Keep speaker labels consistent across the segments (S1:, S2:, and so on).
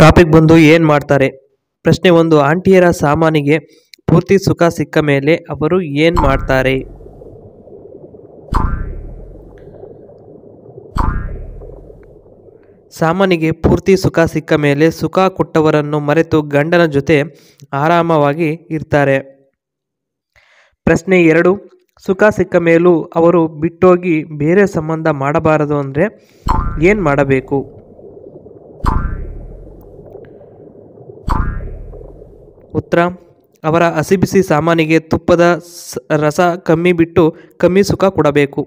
S1: Topic ಬಂದು ಏನು ಮಾಡ್ತಾರೆ. ಪ್ರಶ್ನೆ 1, ಆಂಟಿಯರ ಸಾಮಾನಿಗೆ ಪೂರ್ತಿ ಸುಖ ಸಿಕ್ಕ ಮೇಲೆ ಅವರು ಏನು ಮಾಡ್ತಾರೆ. ಸಾಮಾನಿಗೆ ಪೂರ್ತಿ ಸುಖ ಸಿಕ್ಕ ಮೇಲೆ ಸುಖ ಕೊಟ್ಟವರನ್ನು ಮರೆತು ಗಂಡನ ಜೊತೆ ಆರಾಮವಾಗಿ ಇರ್ತಾರೆ. ಪ್ರಶ್ನೆ 2, ಸುಖ ಸಿಕ್ಕ ಮೇಲೂ ಅವರು ಬಿಟ್ಟೋಗಿ ಬೇರೆ ಸಂಬಂಧ ಮಾಡಬಾರದು ಅಂದರೆ ಏನು ಮಾಡಬೇಕು. ಉತ್ತರ, ಅವರ ಹಸಿಬಿಸಿ ಸಾಮಾನಿಗೆ ತುಪ್ಪದ ರಸ ಕಮ್ಮಿ ಬಿಟ್ಟು ಕಮ್ಮಿ ಸುಖ ಕೊಡಬೇಕು.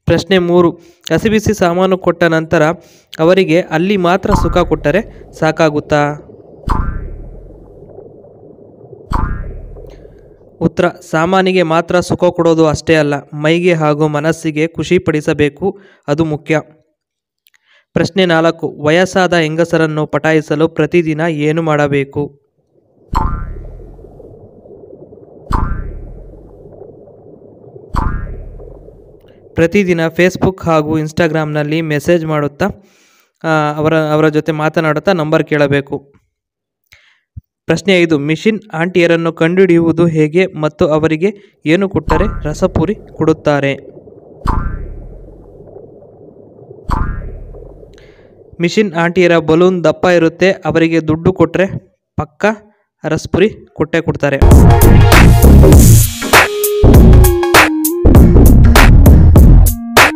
S1: ಪ್ರಶ್ನೆ 3, ಹಸಿಬಿಸಿ ಸಾಮಾನು ಕೊಟ್ಟ ನಂತರ ಅವರಿಗೆ ಅಲ್ಲಿ ಮಾತ್ರ ಸುಖ ಕೊಟ್ಟರೆ ಸಾಕಾಗುತ್ತಾ. ಉತ್ತರ, ಸಾಮಾನಿಗೆ ಮಾತ್ರ ಸುಖ ಕೊಡೋದು ಅಷ್ಟೇ ಅಲ್ಲ, ಮೈಗೆ ಹಾಗೂ ಮನಸ್ಸಿಗೆ ಖುಷಿ ಪಡಿಸಬೇಕು, ಅದು ಮುಖ್ಯ. ಪ್ರಶ್ನೆ 4, ವಯಸ್ಸಾದ ಹೆಂಗಸರನ್ನು ಪಟಾಯಿಸಲು ಪ್ರತಿದಿನ ಏನು ಮಾಡಬೇಕು. ಪ್ರತಿದಿನ ಫೇಸ್ಬುಕ್ ಹಾಗೂ ಇನ್ಸ್ಟಾಗ್ರಾಮ್ನಲ್ಲಿ ಮೆಸೇಜ್ ಮಾಡುತ್ತಾ ಅವರ ಜೊತೆ ಮಾತನಾಡುತ್ತಾ ನಂಬರ್ ಕೇಳಬೇಕು. ಪ್ರಶ್ನೆ 5, ಮಿಷಿನ್ ಆಂಟಿಯರನ್ನು ಕಂಡುಹಿಡಿಯುವುದು ಹೇಗೆ ಮತ್ತು ಅವರಿಗೆ ಏನು ಕೊಟ್ಟರೆ ರಸಪುರಿ ಕೊಡುತ್ತಾರೆ. ಮಿಷಿನ್ ಆಂಟಿಯರ ಬಲೂನ್ ದಪ್ಪ ಇರುತ್ತೆ, ಅವರಿಗೆ ದುಡ್ಡು ಕೊಟ್ಟರೆ ಪಕ್ಕ ರಸಪುರಿ ಕೊಟ್ಟೇ ಕೊಡ್ತಾರೆ.